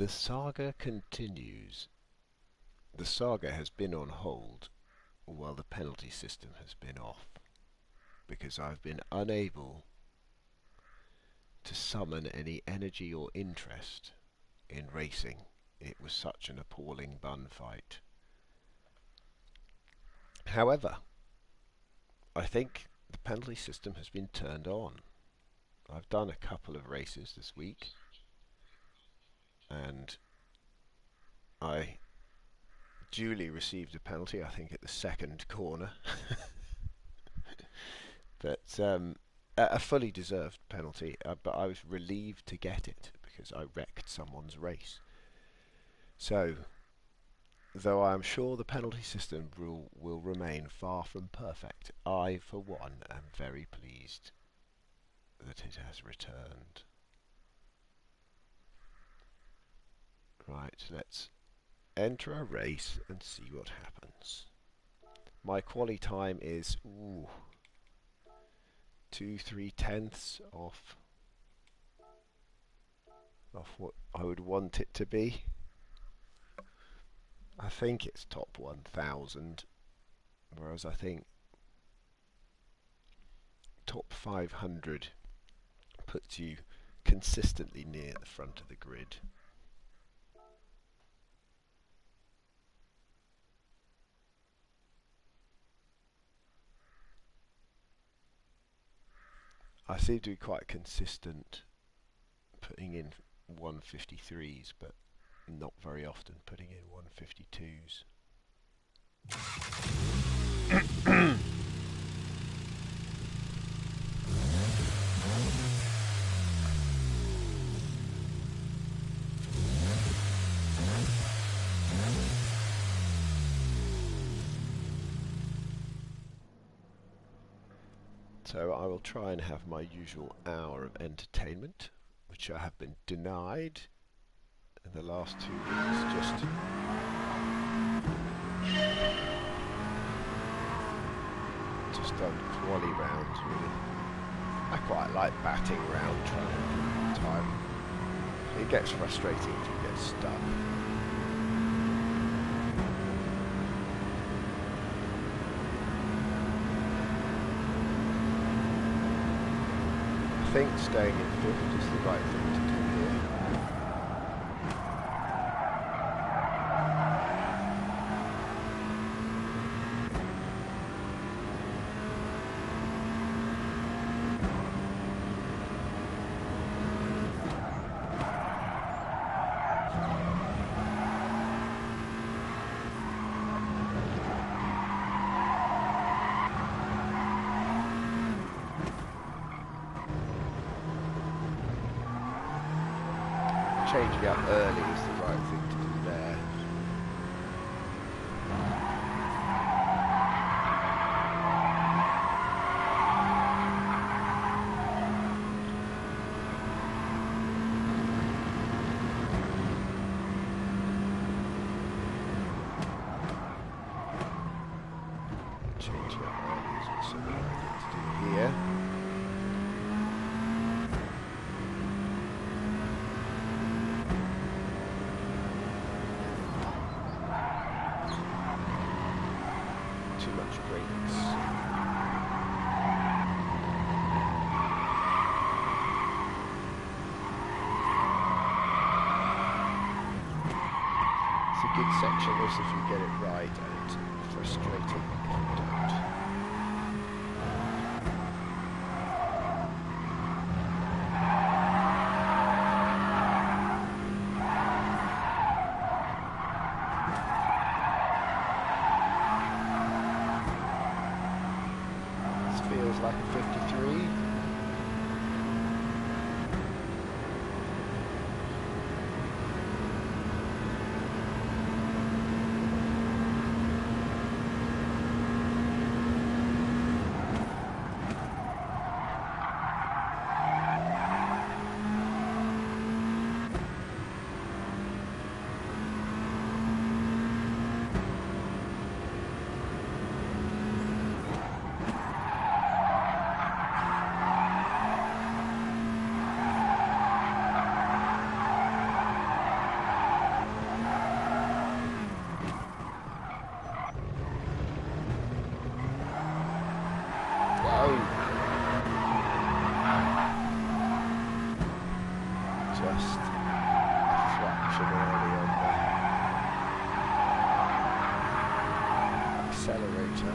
The saga continues. The saga has been on hold while the penalty system has been off, because I've been unable to summon any energy or interest in racing. It was such an appalling bun fight. However, I think the penalty system has been turned on. I've done a couple of races this week, and I duly received a penalty, I think at the second corner. But a fully deserved penalty, but I was relieved to get it because I wrecked someone's race. So, though I am sure the penalty system will remain far from perfect, I, for one, am very pleased that it has returned. Right, let's enter a race and see what happens. My quali time is 2/3 off what I would want it to be. I think it's top 1000, whereas I think top 500 puts you consistently near the front of the grid. I seem to be quite consistent putting in 153s, but not very often putting in 152s. So I will try and have my usual hour of entertainment, which I have been denied in the last 2 weeks. Just done quali rounds, really. I quite like batting round, trying to improve time. It gets frustrating if you get stuck. I think staying in fifth is the right thing to do here. Changing up early is the right thing to do there. Changing up early is also the right thing to do here. Too much brakes. It's a good section this if you get it right, and frustrating if you don't. Feels like a 53. later.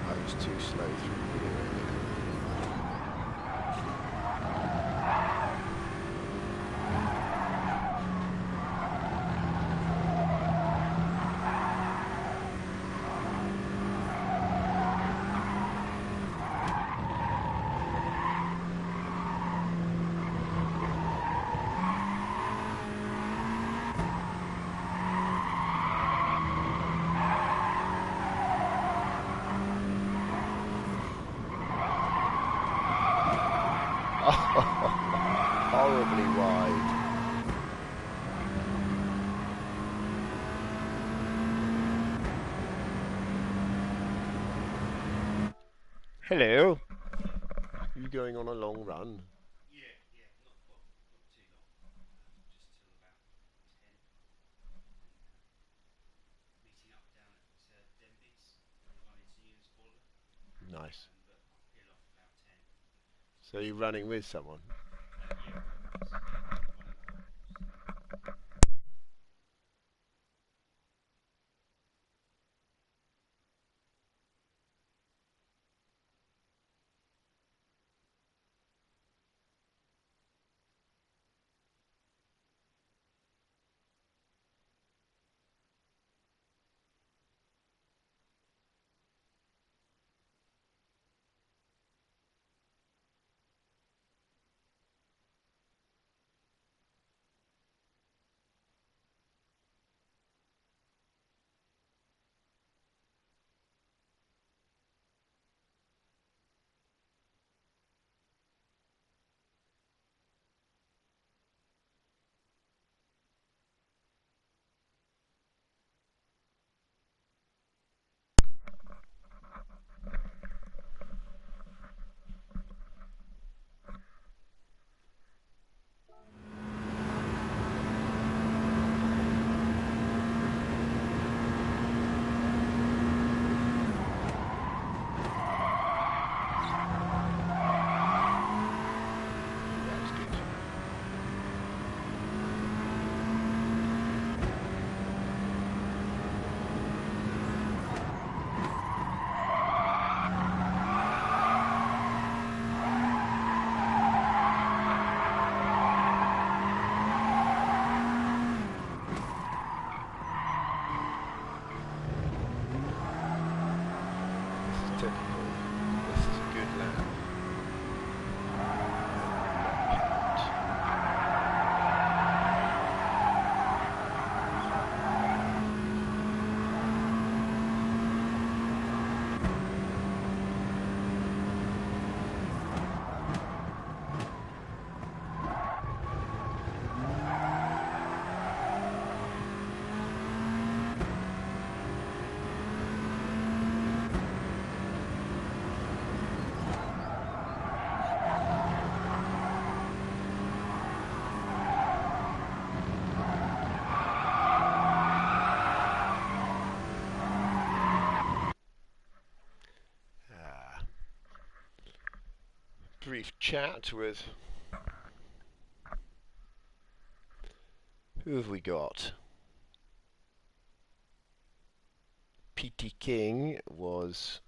I was too slow through here. Horribly wide. Hello. You going on a long run? Yeah, not too long. Just till about 10. Meeting up down at Denbigh's, the one in St Ewen's Boulder. Nice. But I'll peel off about 10. So you're running with someone? Yeah, with one of the dogs. That's good. This is typical. This is a good lap. Brief chat with, who have we got? PT King was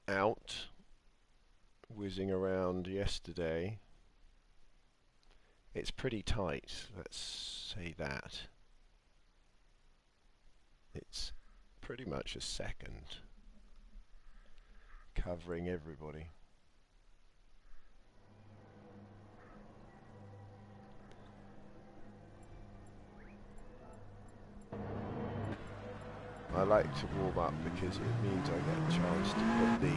out whizzing around yesterday. It's pretty tight, let's say that. It's pretty much a second covering everybody. I like to warm up because it means I get a chance to put the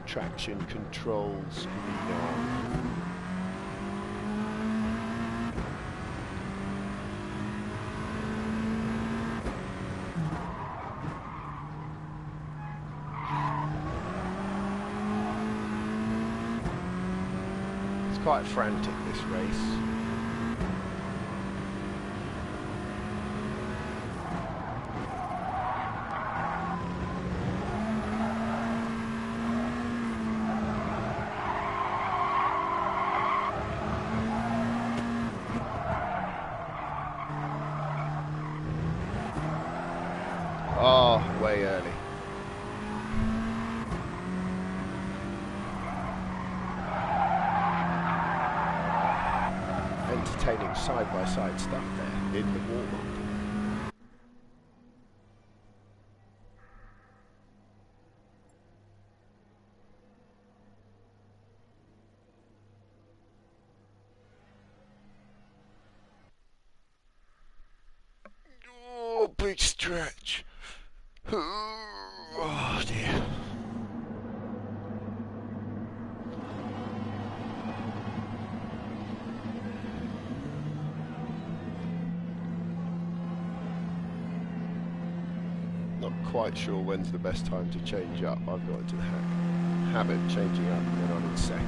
traction control screen on. It's quite frantic, this race. entertaining side-by-side stuff there in the warm-up. Oh, big stretch. Oh dear. Not quite sure when's the best time to change up. I've got into the habit of changing up when I'm in second.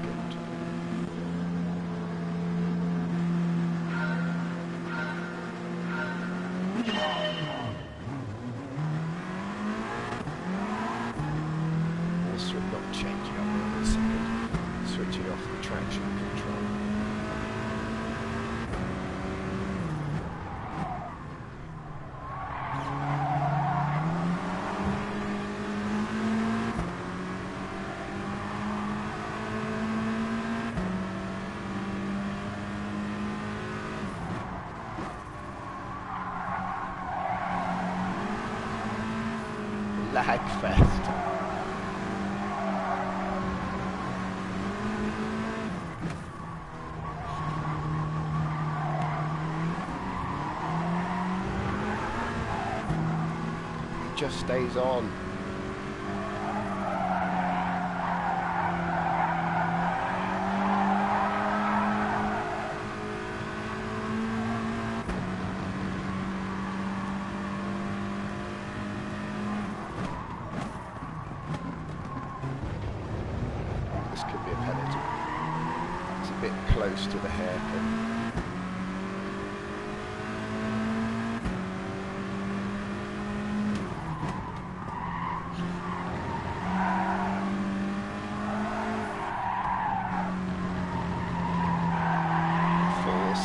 Not changing up when I'm in second. Switching off the traction control. Lag fest. Just stays on. This could be a penalty. It's a bit close to the hairpin.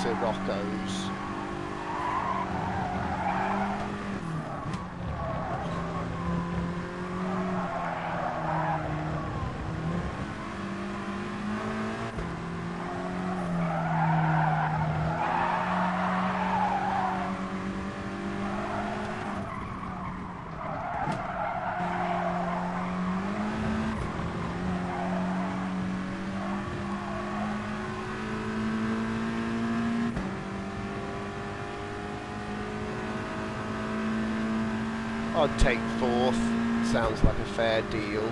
Scirocco's. I'd take fourth. Sounds like a fair deal.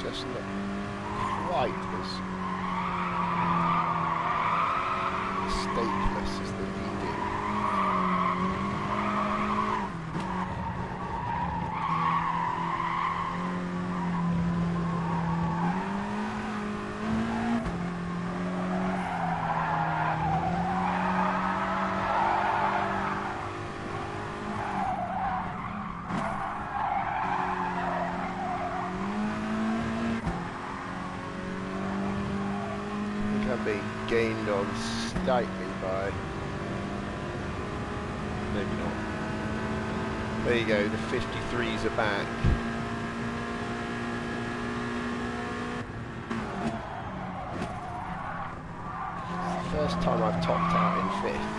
Just not quite as stateless as the leading. Being gained on slightly by, maybe not. There you go, the 53s are back. It's the first time I've topped out in fifth.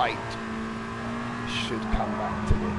right. Should come back to me.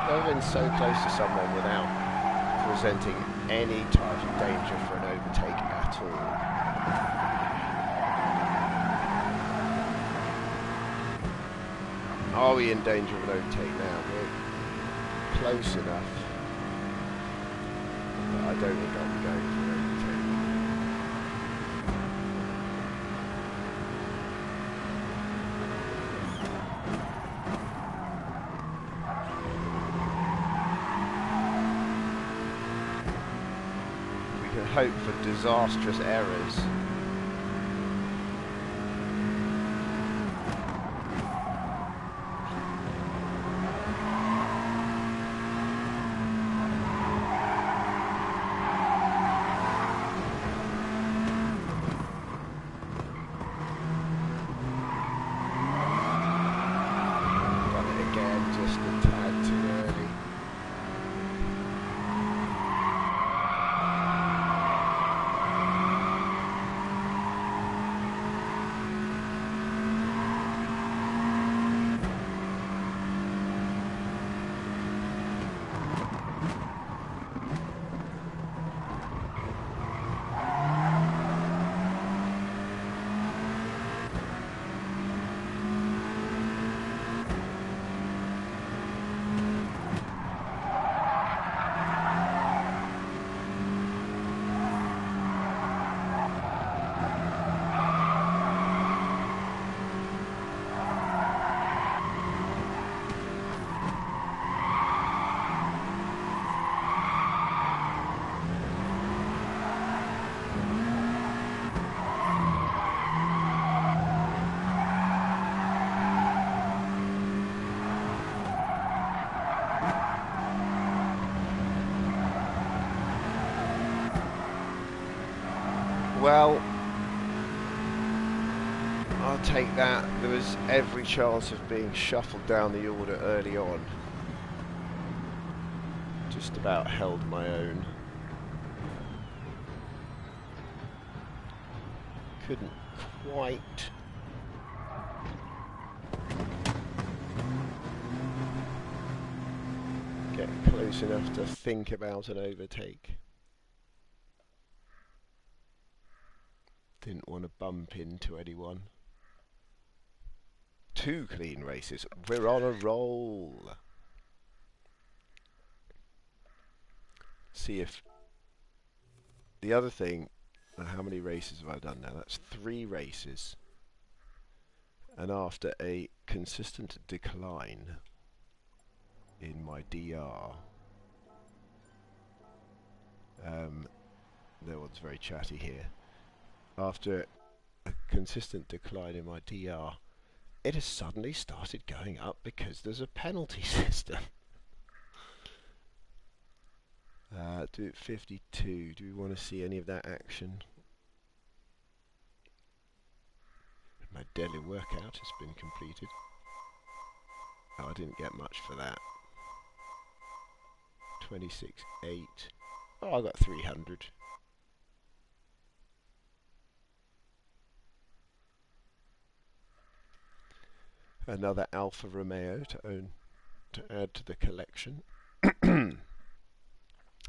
Never been so close to someone without presenting any type of danger for an overtake at all. Are we in danger of an overtake now? We're close enough, but I don't think I'll be going for an overtake. We can hope for disastrous errors. Well, I'll take that. There was every chance of being shuffled down the order early on. Just about held my own. Couldn't quite get close enough to think about an overtake. Didn't want to bump into anyone. 2 clean races. We're on a roll. See if the other thing, how many races have I done now? That's 3 races. And after a consistent decline in my DR, no one's very chatty here. After a consistent decline in my DR, it has suddenly started going up because there's a penalty system. Do it 52. Do we want to see any of that action? My daily workout has been completed. Oh, I didn't get much for that. 26.8. Oh, I got 300. Another Alfa Romeo to add to the collection.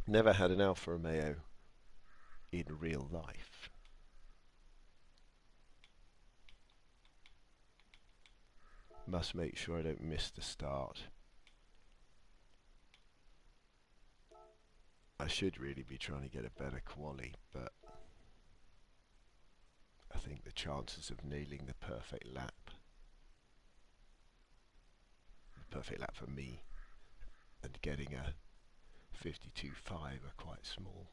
Never had an Alfa Romeo in real life. Must make sure I don't miss the start. I should really be trying to get a better quali, but I think the chances of nailing the perfect lap for me, and getting a 52.5 are quite small.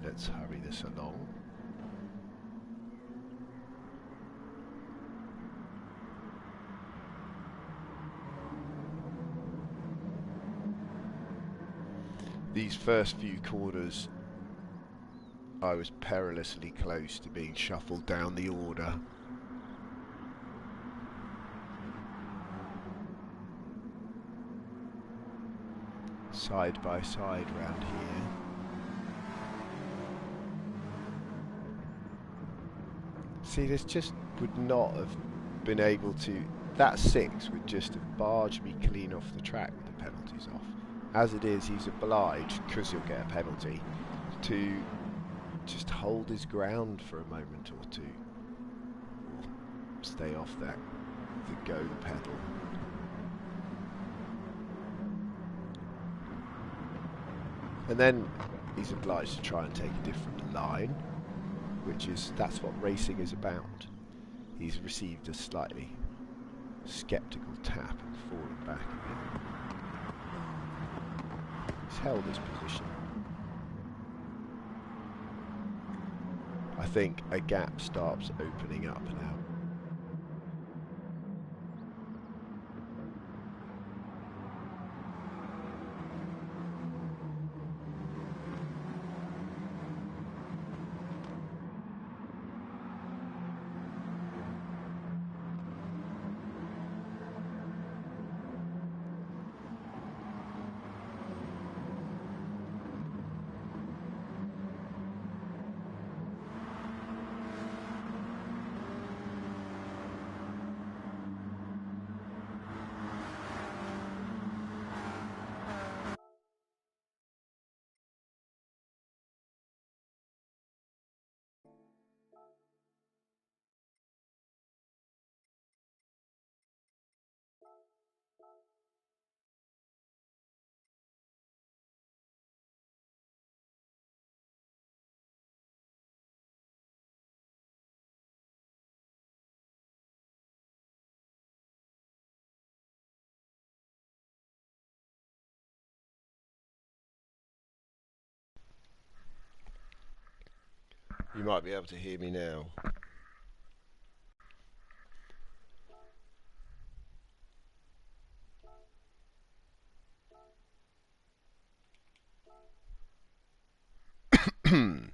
Let's hurry this along. These first few corners, I was perilously close to being shuffled down the order. Side by side round here. See, this just would not have been able to... That 6 would just have barged me clean off the track with the penalties off. As it is, he's obliged, because he'll get a penalty, to just hold his ground for a moment or two. Or stay off the go pedal. And then he's obliged to try and take a different line, that's what racing is about. He's received a slightly sceptical tap and fallen back a bit. He's held his position. I think a gap starts opening up now. You might be able to hear me now. I'm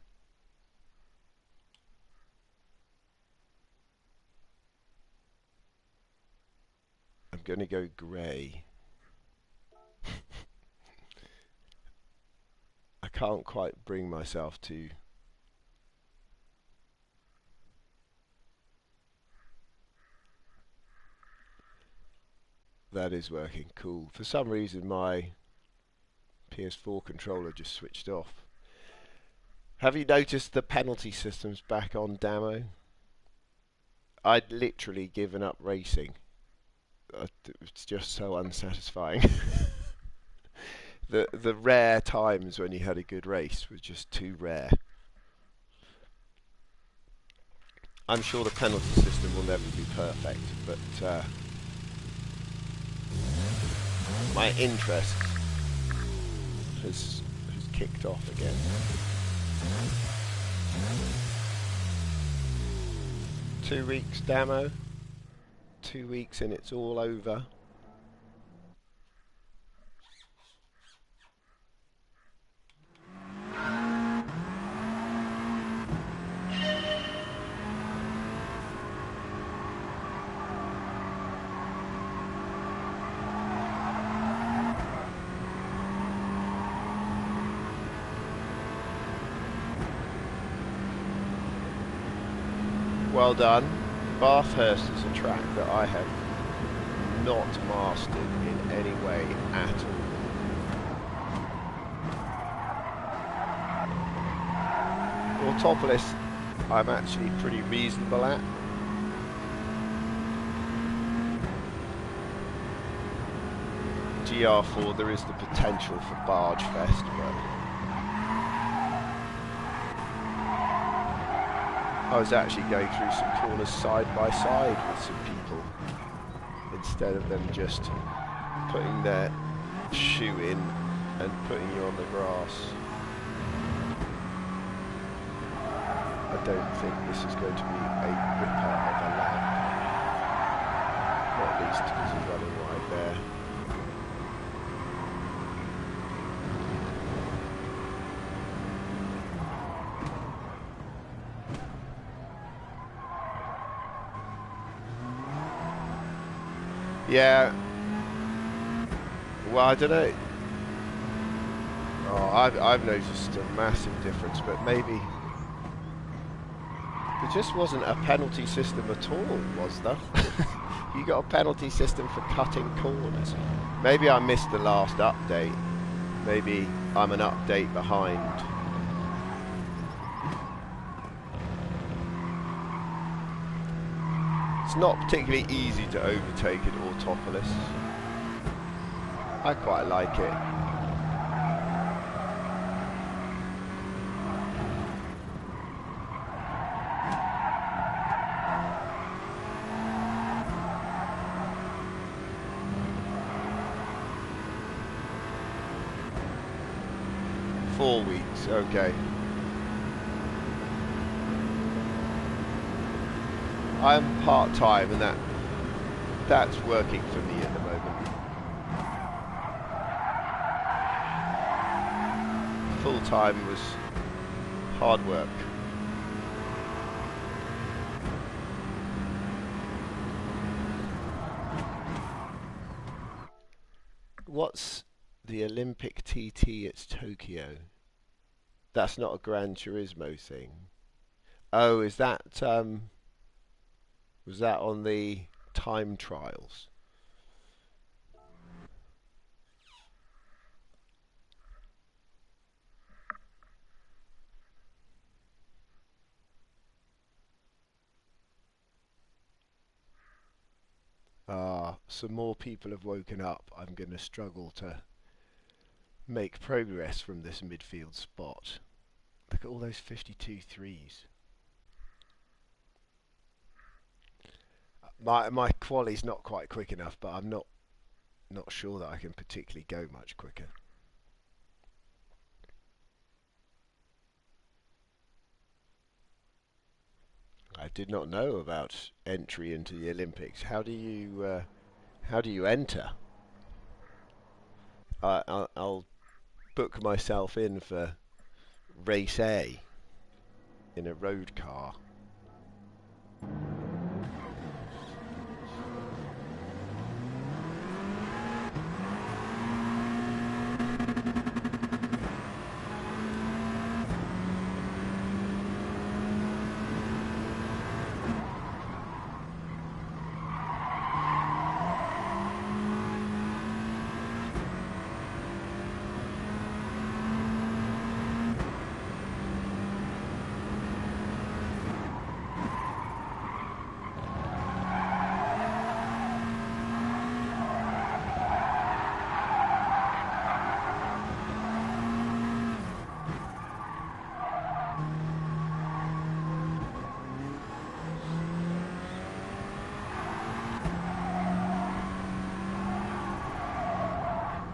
going to go grey. I can't quite bring myself to... That is working, cool. For some reason my PS4 controller just switched off. Have you noticed the penalty system's back on, Damo? I'd literally given up racing. It's just so unsatisfying. The rare times when you had a good race were just too rare. I'm sure the penalty system will never be perfect, but my interest has kicked off again. 2 weeks demo. 2 weeks and it's all over. Well done. Bathurst is a track that I have not mastered in any way at all. Autopolis I'm actually pretty reasonable at. GR4 there is the potential for Barge Fest, but I was actually going through some corners side by side with some people instead of them just putting their shoe in and putting you on the grass. I don't think this is going to be a ripper of a lap, not least because he's running wide there. Yeah. Well, I don't know. Oh, I've noticed a massive difference, but maybe there just wasn't a penalty system at all, was there? You got a penalty system for cutting corners. Maybe I missed the last update. Maybe I'm an update behind. It's not particularly easy to overtake at Autopolis. I quite like it. Four weeks, okay. I'm part-time and that's working for me at the moment. Full-time was hard work. What's the Olympic TT at Tokyo? That's not a Gran Turismo thing. Oh, is that was that on the time trials? Ah, some more people have woken up. I'm going to struggle to make progress from this midfield spot. Look at all those 52 threes. My quali's not quite quick enough, but I'm not sure that I can particularly go much quicker. I did not know about entry into the Olympics. How do you enter? I'll book myself in for race A in a road car.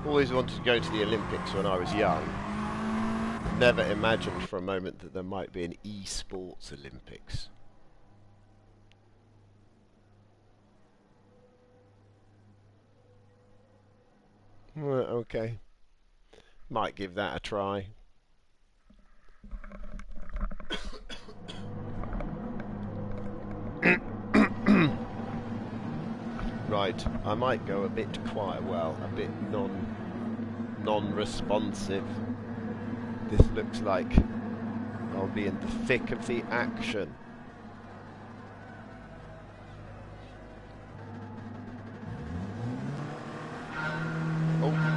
Always wanted to go to the Olympics when I was young. Never imagined for a moment that there might be an esports Olympics. Okay. Might give that a try. Right, I might go a bit quiet, well, a bit non-responsive. This looks like I'll be in the thick of the action. Oh.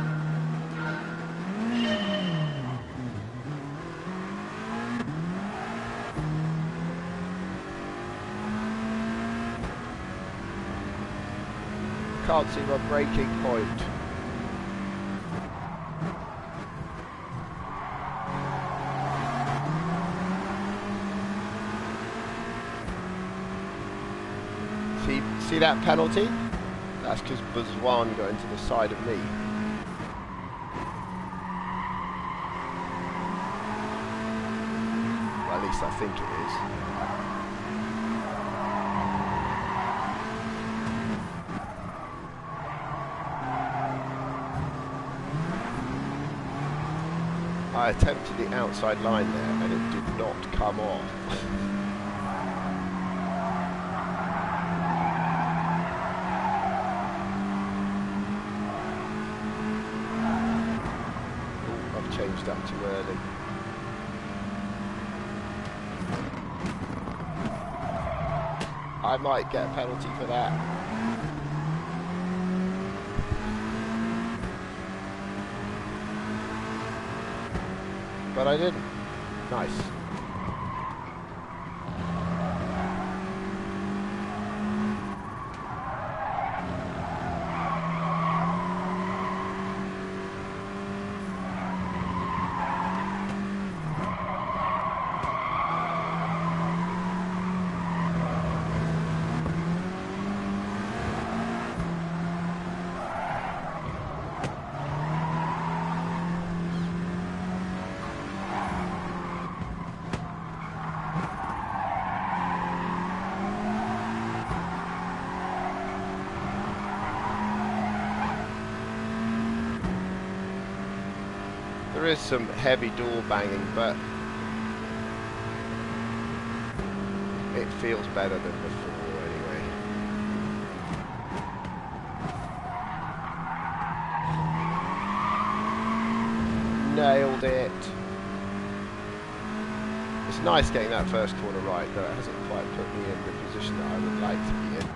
Can't see my braking point. See that penalty? That's because Buzwan got into the side of me. Well, at least I think it is. I attempted the outside line there and it did not come off. Changed up too early. I might get a penalty for that. But I didn't. Nice. There is some heavy door banging, but it feels better than before anyway. Nailed it. It's nice getting that first corner right, though it hasn't quite put me in the position that I would like to be in.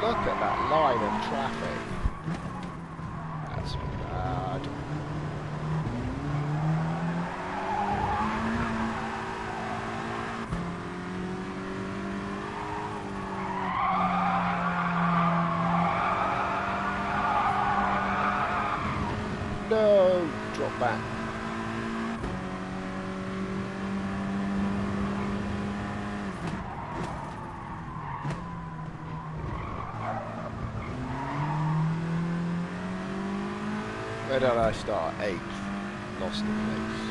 Look at that line of traffic. That's bad. No! Drop back. Where did I start? 8th. Lost the place.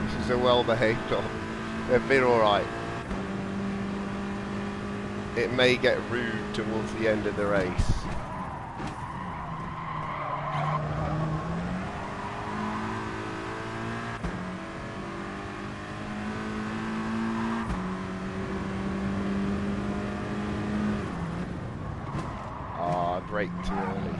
This is a well-behaved dog. They've been alright. It may get rude towards the end of the race. Ah, I braked too early.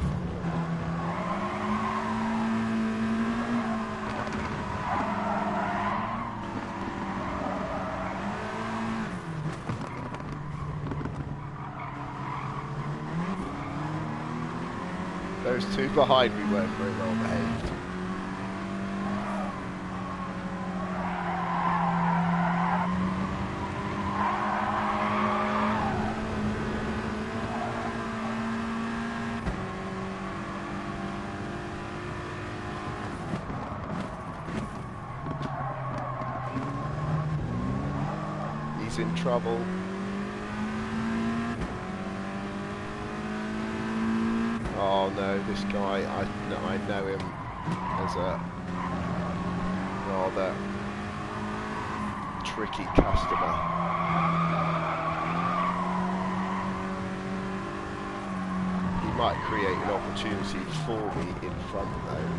Those two behind me weren't very well behaved. He's in trouble. Oh no, this guy, I know him as a rather tricky customer. He might create an opportunity for me in front though.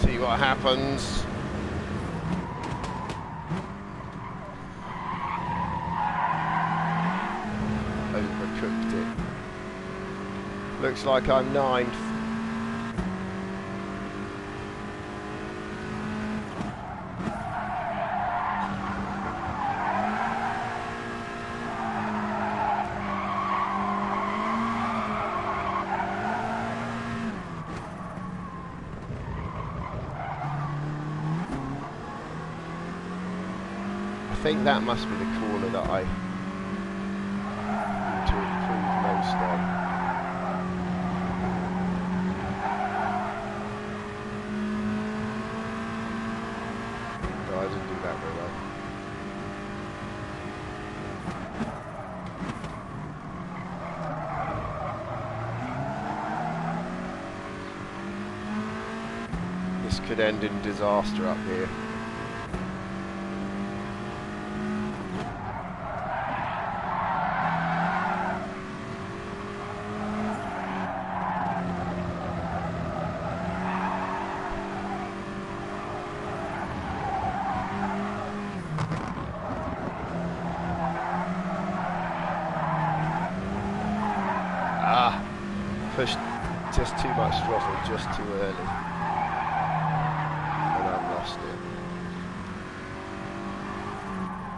See what happens. Overcooked it. Looks like I'm ninth. I think that must be the corner that I need to improve most on. No, I didn't do that very well. This could end in disaster up here. Pushed just too much throttle, just too early, and I've lost it.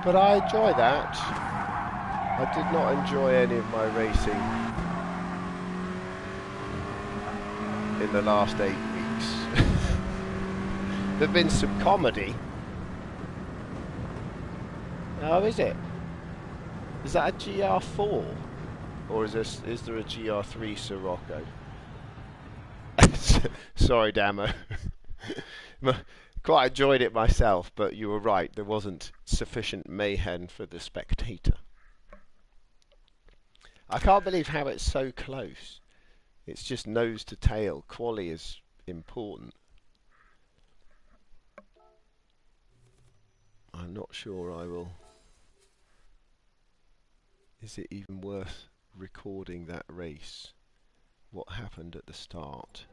But I enjoy that. I did not enjoy any of my racing in the last 8 weeks. There've been some comedy. Oh, is it? Is that a GR4? Or is there a GR3 Scirocco? Sorry, Damo. Quite enjoyed it myself, but you were right. There wasn't sufficient mayhem for the spectator. I can't believe how it's so close. It's just nose to tail. Quali is important. I'm not sure I will. Is it even worth recording that race? What happened at the start?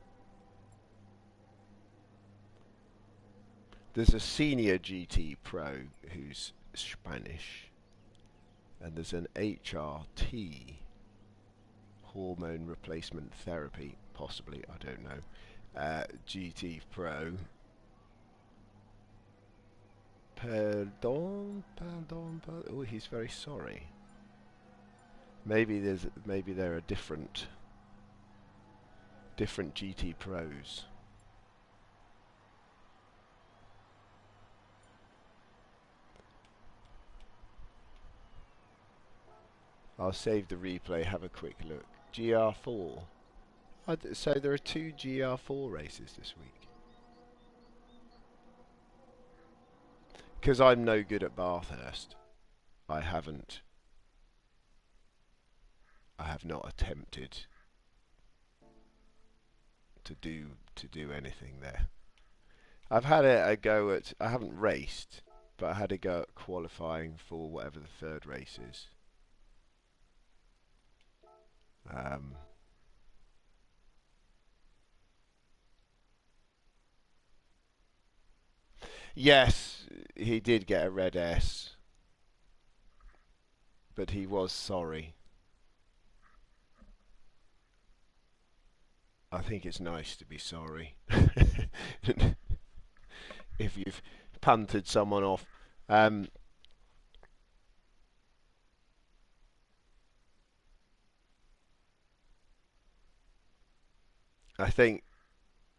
There's a senior GT pro who's Spanish, and there's an HRT, hormone replacement therapy, possibly, I don't know, GT pro. Pardon. Oh, he's very sorry. Maybe there are different GT pros. I'll save the replay, have a quick look. GR4. So there are 2 GR4 races this week. Because I'm no good at Bathurst, I have not attempted to do anything there. I've had a go at, I haven't raced, but I had a go at qualifying for whatever the third race is. Yes, he did get a red S, but he was sorry. I think it's nice to be sorry. If you've punted someone off. Um, I think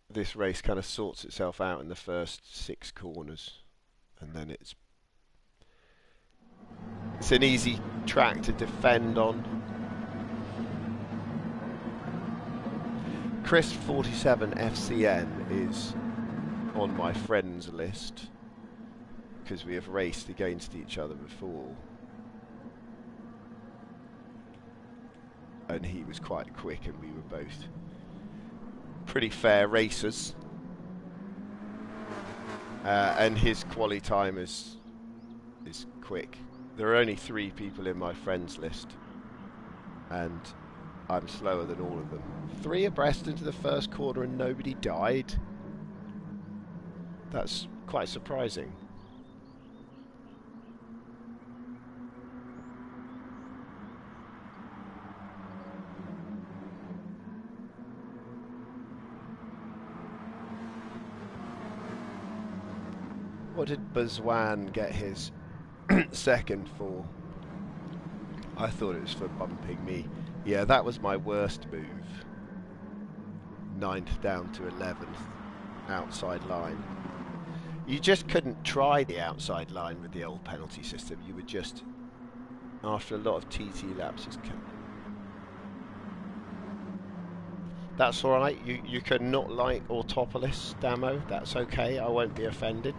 this race kind of sorts itself out in the first 6 corners, and then it's an easy track to defend on. Chris 47 FCN is on my friends list because we have raced against each other before, and he was quite quick and we were both pretty fair racers, and his quali time is quick. There are only 3 people in my friends list, and I'm slower than all of them. 3 abreast into the first corner and nobody died. That's quite surprising. What did Bazwan get his second for? I thought it was for bumping me. Yeah, that was my worst move. 9th down to 11th. Outside line. You just couldn't try the outside line with the old penalty system. You would just, after a lot of TT laps, just That's alright. You can not like Autopolis, Damo. That's okay. I won't be offended.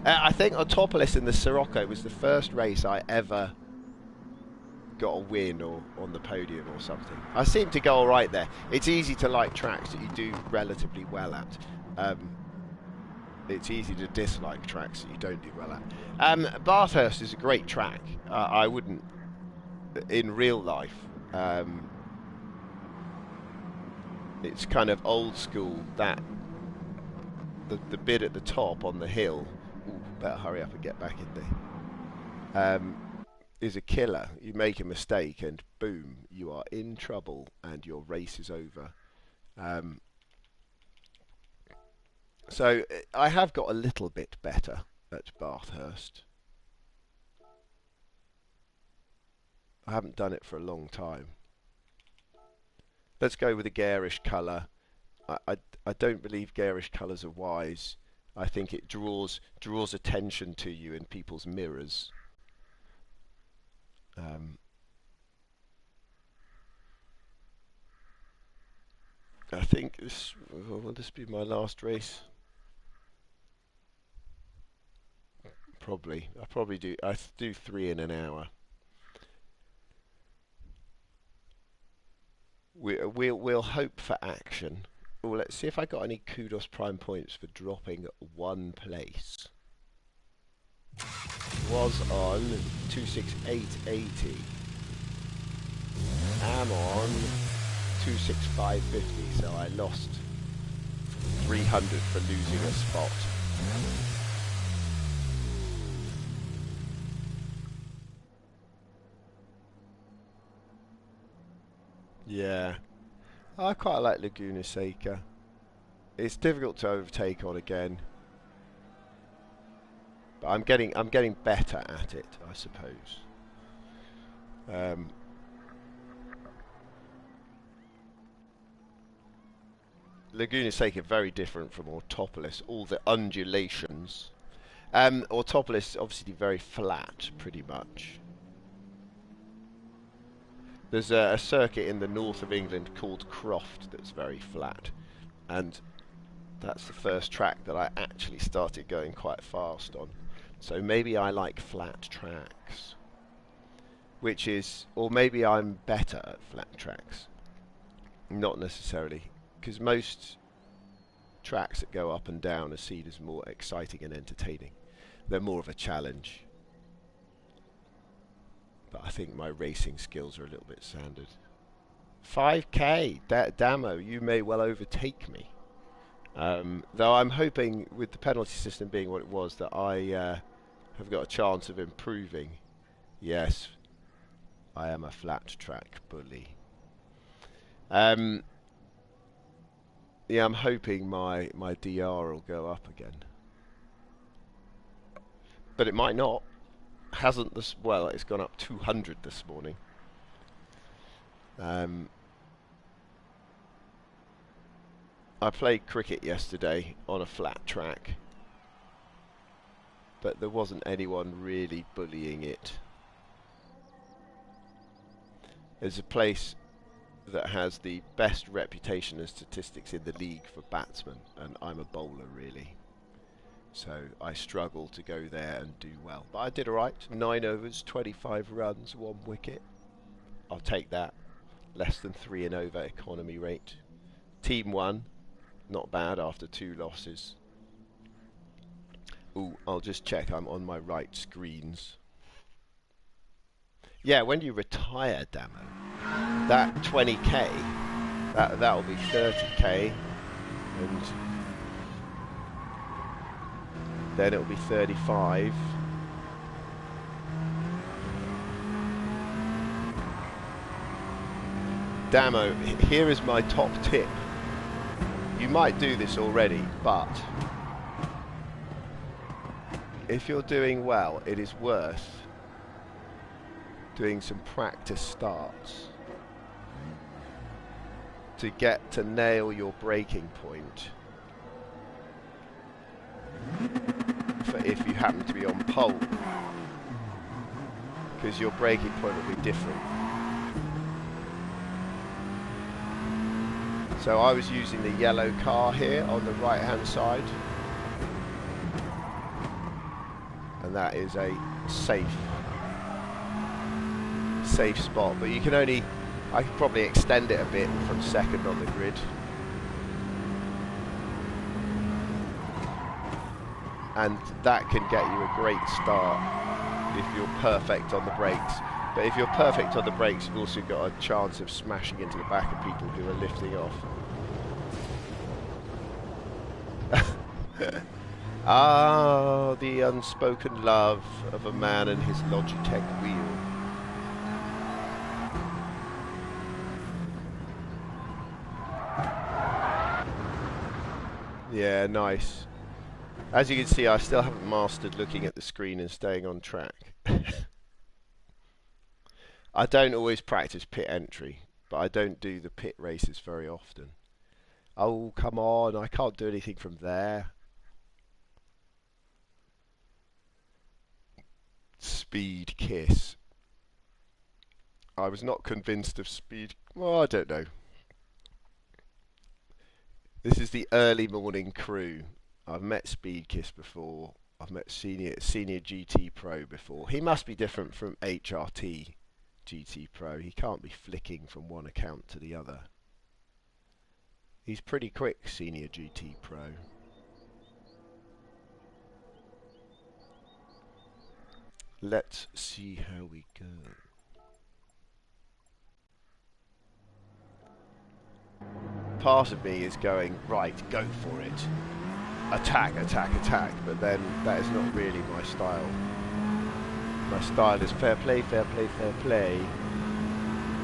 I think Autopolis in the Scirocco was the first race I ever got a win or on the podium or something. I seem to go alright there. It's easy to like tracks that you do relatively well at. It's easy to dislike tracks that you don't do well at. Bathurst is a great track. I wouldn't, in real life, it's kind of old school, that the bit at the top on the hill, ooh, better hurry up and get back in there, is a killer. You make a mistake and boom, you are in trouble and your race is over. So I have got a little bit better at Bathurst. I haven't done it for a long time. Let's go with a garish colour. I don't believe garish colours are wise. I think it draws attention to you in people's mirrors. I think will this be my last race? Probably. I do 3 in an hour. We'll hope for action. Oh, let's see if I got any kudos prime points for dropping 1 place. Was on 26880. Am on 26550, so I lost 300 for losing a spot. Yeah, I quite like Laguna Seca. It's difficult to overtake on again, but I'm getting better at it, I suppose. Laguna Seca very different from Autopolis. All the undulations. Autopolis obviously very flat, pretty much. There's a circuit in the north of England called Croft that's very flat, and that's the first track that I actually started going quite fast on. So maybe I like flat tracks, which is, or maybe I'm better at flat tracks. Not necessarily, because most tracks that go up and down are seen as more exciting and entertaining. They're more of a challenge. But I think my racing skills are a little bit standard. 5k, Damo, you may well overtake me. Though I'm hoping, with the penalty system being what it was, that I have got a chance of improving. Yes, I am a flat track bully. Yeah, I'm hoping my DR will go up again, but it might not. Hasn't this? Well, it's gone up 200 this morning. I played cricket yesterday on a flat track, but there wasn't anyone really bullying it. There's a place that has the best reputation and statistics in the league for batsmen, and I'm a bowler really. So I struggle to go there and do well. But I did alright. 9 overs, 25 runs, 1 wicket. I'll take that. Less than 3 and over economy rate. Team 1, not bad after 2 losses. Ooh, I'll just check I'm on my right screens. Yeah, when you retire, Damo, that 20k, that'll be 30k, and then it'll be 35. Damo, here is my top tip. You might do this already, but if you're doing well, it is worth doing some practice starts to get to nail your breaking point for if you happen to be on pole, because your breaking point will be different. So I was using the yellow car here on the right hand side, and that is a safe spot, but you can only, I could probably extend it a bit from second on the grid, and that can get you a great start if you're perfect on the brakes. But if you're perfect on the brakes, you've also got a chance of smashing into the back of people who are lifting off. Ah, the unspoken love of a man and his Logitech wheel. Yeah, nice. As you can see, I still haven't mastered looking at the screen and staying on track. I don't always practice pit entry, but I don't do the pit races very often. Oh, come on, I can't do anything from there. Speed kiss. I was not convinced of speed. Well, I don't know. This is the early morning crew. I've met Speed Kiss before. I've met Senior GT Pro before. He must be different from HRT GT Pro. He can't be flicking from one account to the other. He's pretty quick, Senior GT Pro. Let's see how we go. Part of me is going, right, go for it. Attack, attack, attack, but then that is not really my style. My style is fair play, fair play, fair play.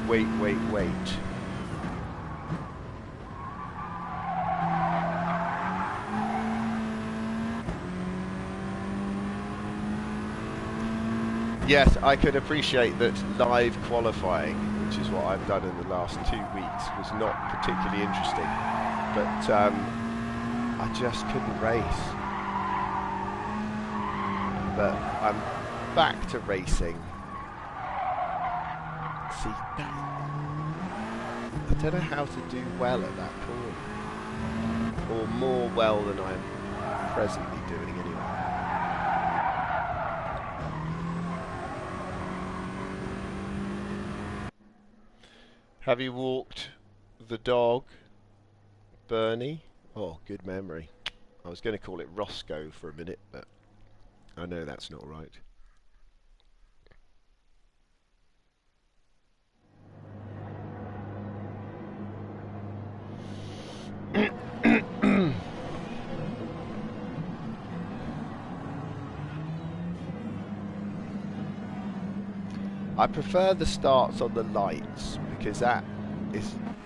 Wait, wait, wait. Yes, I could appreciate that live qualifying, which is what I've done in the last 2 weeks, was not particularly interesting. But I just couldn't race. But I'm back to racing. See, I don't know how to do well at that corner, or more well than I'm presently doing anyway. Have you walked the dog, Bernie? Oh, good memory. I was going to call it Roscoe for a minute, but I know that's not right. I prefer the starts on the lights because that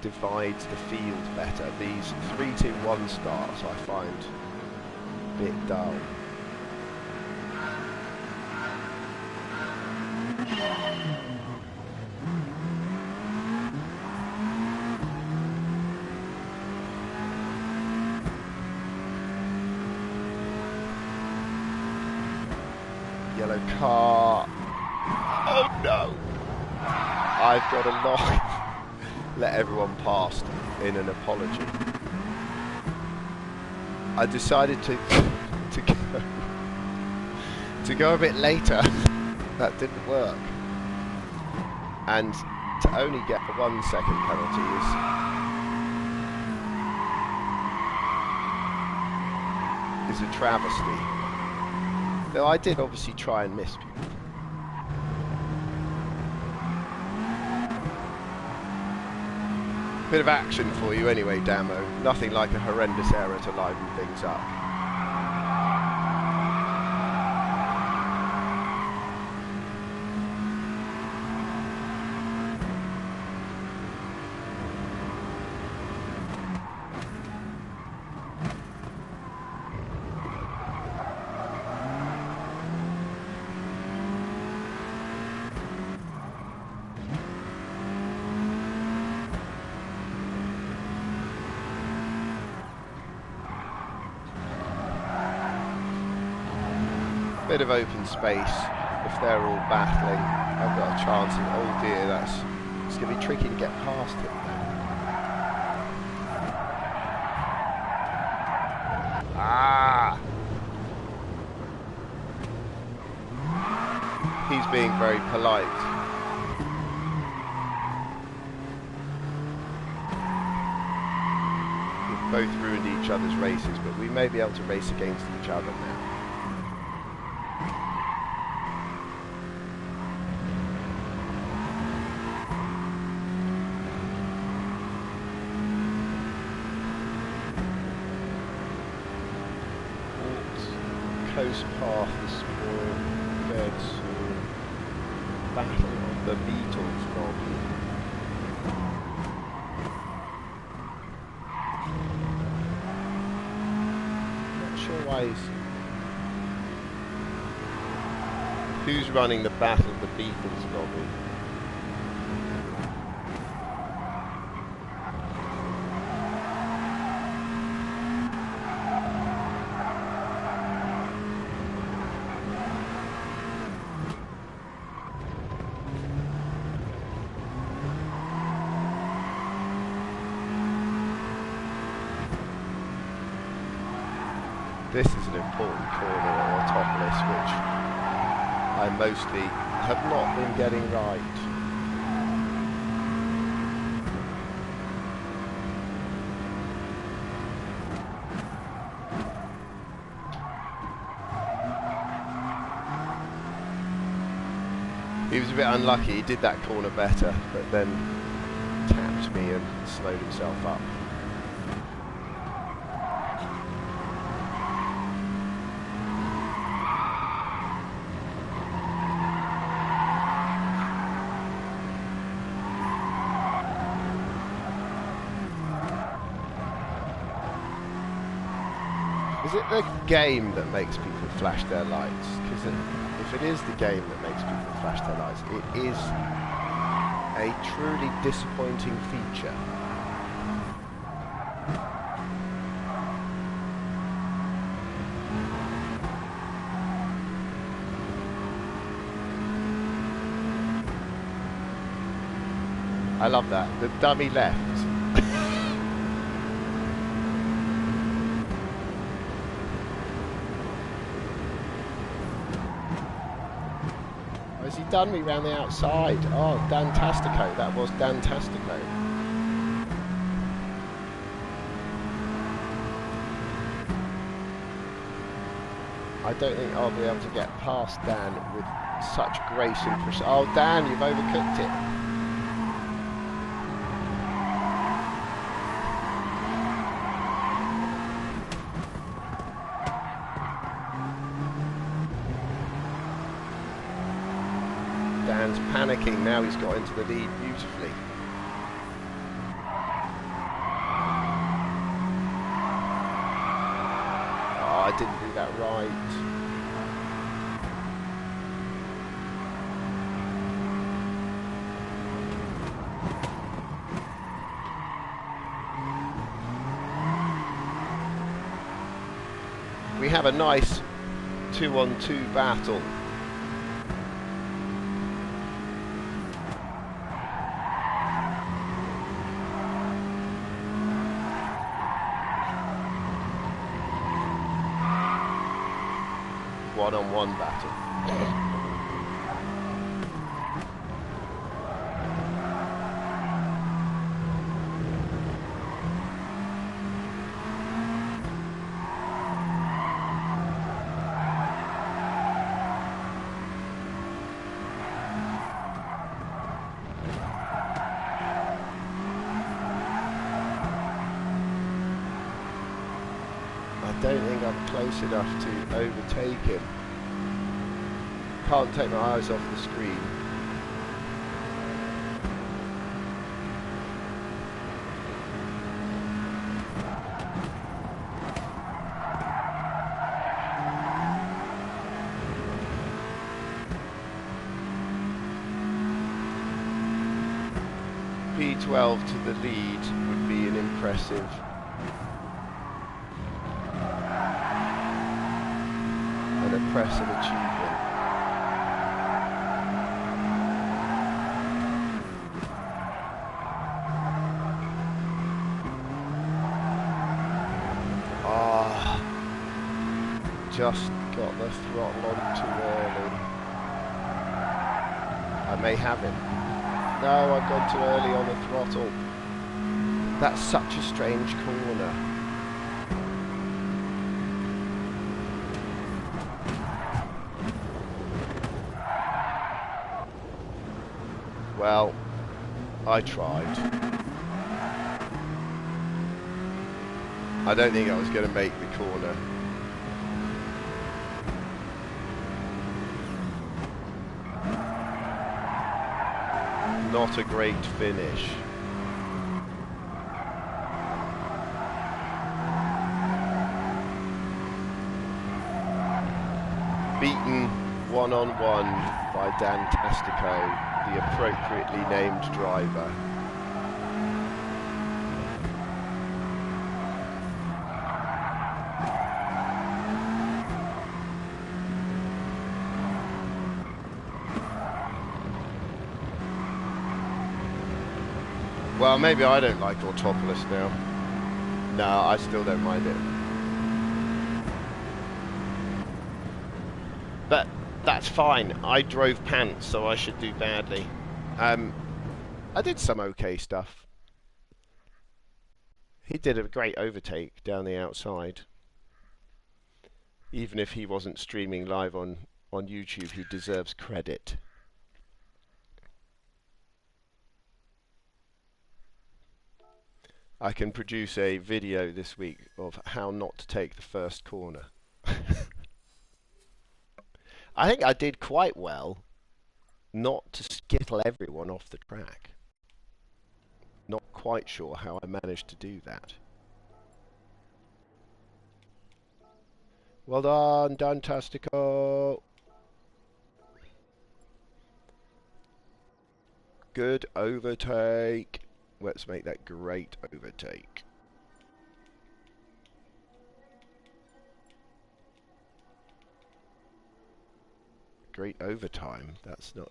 divides the field better. These 3-2-1 starts I find a bit dull. Yellow car. Oh no! I've got a line. Let everyone past in an apology. I decided to go a bit later. That didn't work. And to only get a 1 second penalty is a travesty. Though I did obviously try and miss people. Bit of action for you anyway, Damo. Nothing like a horrendous error to liven things up. Bit of open space. If they're all battling, I've got a chance of, oh dear, it's going to be tricky to get past him now. Ah! He's being very polite. We've both ruined each other's races, but we may be able to race against each other now. Coast path is spoiled, dead soon. Battle of the Beatles, probably. Not sure why who's running the Battle of the Beatles, Robbie? This is an important corner at Autopolis, which I mostly have not been getting right. He was a bit unlucky, he did that corner better, but then tapped me and slowed himself up. Is it the game that makes people flash their lights? Because if it is the game that makes people flash their lights, it is a truly disappointing feature. I love that. The dummy left. Has he done me round the outside? Oh, Dantastico. That was Dantastico. I don't think I'll be able to get past Dan with such grace and precision. Oh, Dan, you've overcooked it. panicking. Now he's got into the lead beautifully. Oh, I didn't do that right. We have a nice 2-on-2 battle. One-on-one battle. I don't think I'm close enough to overtake him. Can't take my eyes off the screen. P12 to the lead would be an impressive achievement. Ah, just got the throttle on too early. I may have him. No, I've gone too early on the throttle. That's such a strange corner. Well, I tried. I don't think I was going to make the corner. Not a great finish. Beaten one-on-one by Dantastico, the appropriately named driver. Well, maybe I don't like Autopolis now. No, I still don't mind it. But that's fine. I drove pants, so I should do badly. I did some okay stuff. He did a great overtake down the outside. Even if he wasn't streaming live on YouTube, he deserves credit. I can produce a video this week of how not to take the first corner. I think I did quite well not to skittle everyone off the track. Not quite sure how I managed to do that. Well done, Dantastico. Good overtake. Let's make that great overtake. Great overtime. That's not...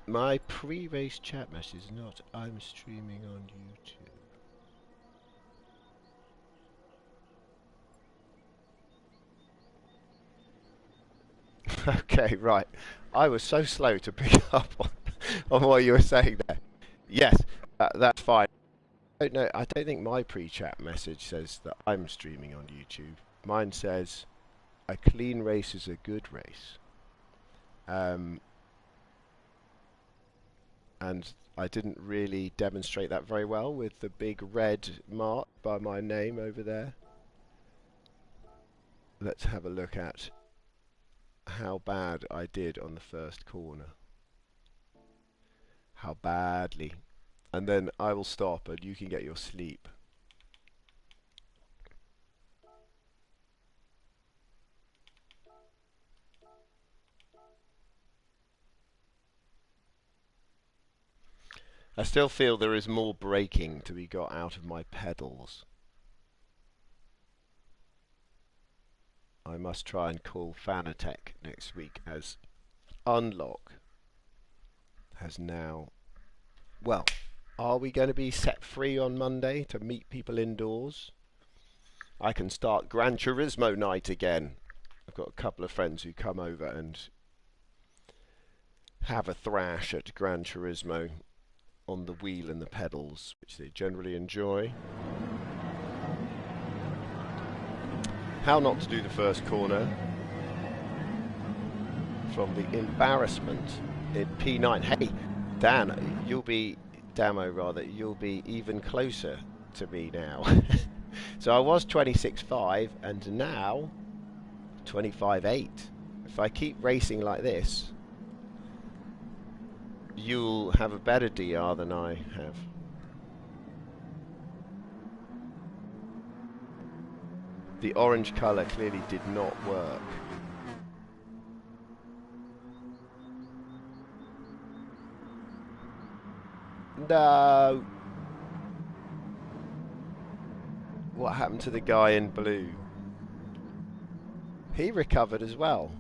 My pre-race chat message is not, I'm streaming on YouTube. Okay, right. I was so slow to pick up on what you were saying there. Yes, that's fine. I don't think my pre-chat message says that I'm streaming on YouTube. Mine says, a clean race is a good race. Um, and I didn't really demonstrate that very well with the big red mark by my name over there. Let's have a look at how bad I did on the first corner. How badly. And then I will stop and you can get your sleep. I still feel there is more braking to be got out of my pedals. I must try and call Fanatec next week, as Unlock has now... Well, are we going to be set free on Monday to meet people indoors? I can start Gran Turismo night again. I've got a couple of friends who come over and have a thrash at Gran Turismo on the wheel and the pedals, which they generally enjoy. How not to do the first corner from the embarrassment in P9. Hey, Dan, you'll be... Damo, rather, you'll be even closer to me now. So I was 26.5 and now 25.8. If I keep racing like this, you'll have a better DR than I have. The orange colour clearly did not work. No! What happened to the guy in blue? He recovered as well.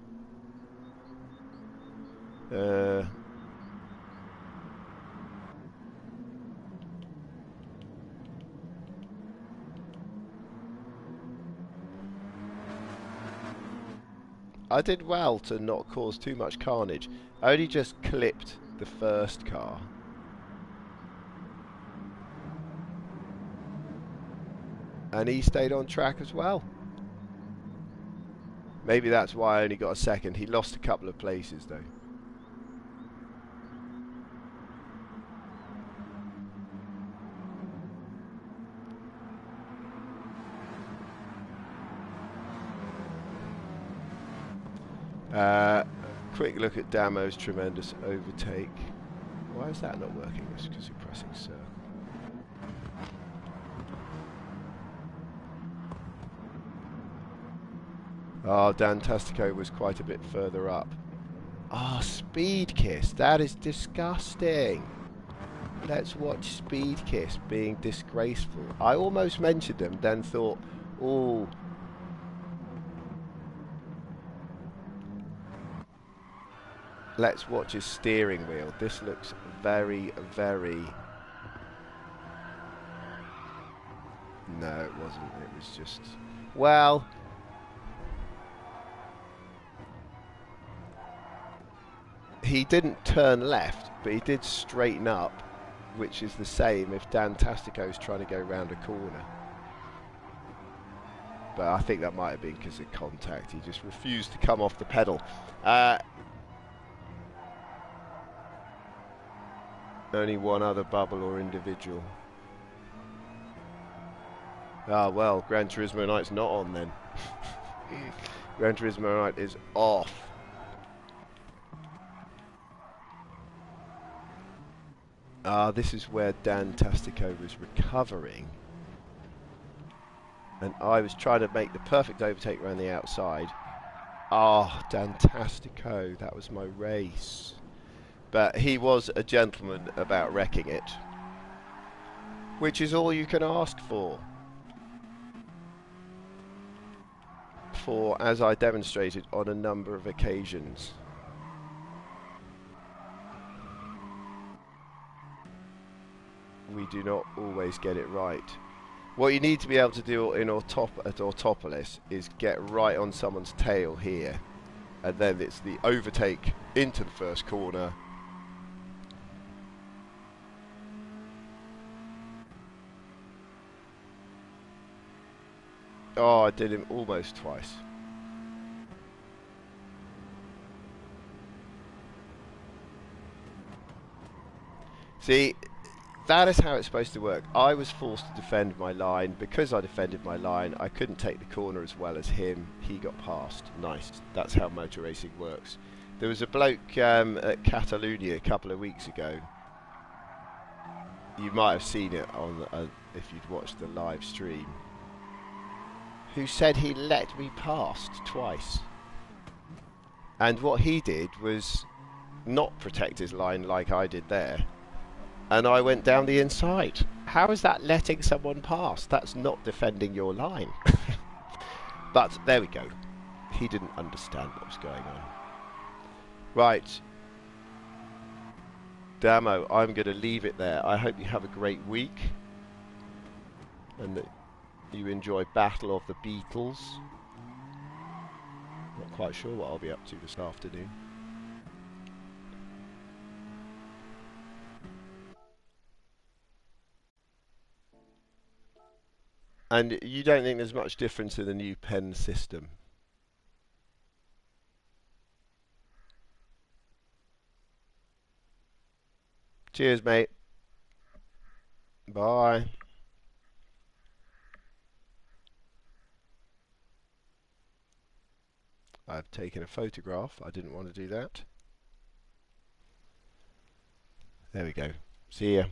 I did well to not cause too much carnage. I only just clipped the first car. And he stayed on track as well. Maybe that's why I only got a second. He lost a couple of places though. Quick look at Damo's tremendous overtake. Why is that not working? It's because you're pressing circle. Oh, Dantastico was quite a bit further up. Ah, oh, Speed Kiss. That is disgusting. Let's watch Speed Kiss being disgraceful. I almost mentioned him, then thought, oh. Let's watch his steering wheel. This looks very, very... No, it wasn't. It was just... Well... He didn't turn left, but he did straighten up, which is the same if Dantastico's trying to go round a corner. But I think that might have been because of contact. He just refused to come off the pedal. Only one other bubble or individual. Ah, well, Gran Turismo Night's not on then. Gran Turismo Night is off. Ah, this is where Dantastico was recovering. And I was trying to make the perfect overtake around the outside. Ah, Dantastico, that was my race. But he was a gentleman about wrecking it. Which is all you can ask for. For, as I demonstrated on a number of occasions. We do not always get it right. What you need to be able to do in at Autopolis is get right on someone's tail here. And then it's the overtake into the first corner. Oh, I did him almost twice. See, that is how it's supposed to work. I was forced to defend my line. Because I defended my line, I couldn't take the corner as well as him. He got past. Nice. That's how motor racing works. There was a bloke at Catalonia a couple of weeks ago. You might have seen it on if you'd watched the live stream. Who said he let me past twice. And what he did was not protect his line like I did there. And I went down the inside. How is that letting someone pass? That's not defending your line. But there we go. He didn't understand what was going on. Right. Damo, I'm going to leave it there. I hope you have a great week. And that you enjoy Battle of the Beatles. Not quite sure what I'll be up to this afternoon. And you don't think there's much difference in the new pen system? Cheers, mate. Bye. I've taken a photograph. I didn't want to do that. There we go. See ya.